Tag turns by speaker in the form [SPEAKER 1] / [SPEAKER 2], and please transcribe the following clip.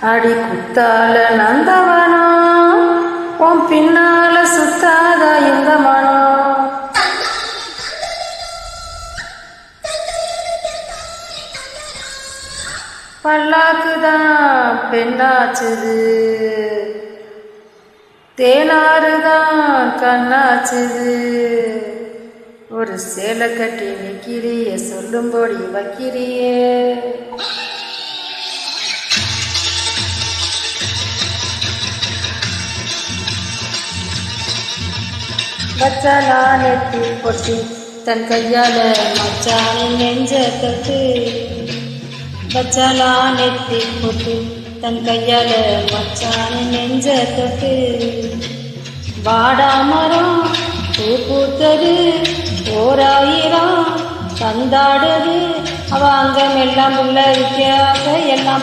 [SPEAKER 1] அடி குத்தால நந்தவனா உன் பின்னால சுத்தாத இந்த மனம். பல்லாக்குதான் பெண்ணாச்சுது, தேனாறுதான் கண்ணாச்சுது. ஒரு சேலை கட்டி நிக்கிறிய சொல்லும்படி வைக்கிறியே. வச்சாலா நெத்தி பொட்டி தன் கையால மச்சானின் நெஞ்ச தொட்டு. வச்சாலா நெத்தி பொட்டி தன் கையால மச்சானின் நெஞ்ச தொட்டு. வாடாமரம் பூ பூத்தது ஓராயிரம் தந்தாடுது. அவ அங்கமெல்லாம் உள்ள வித்தியாச எல்லாம்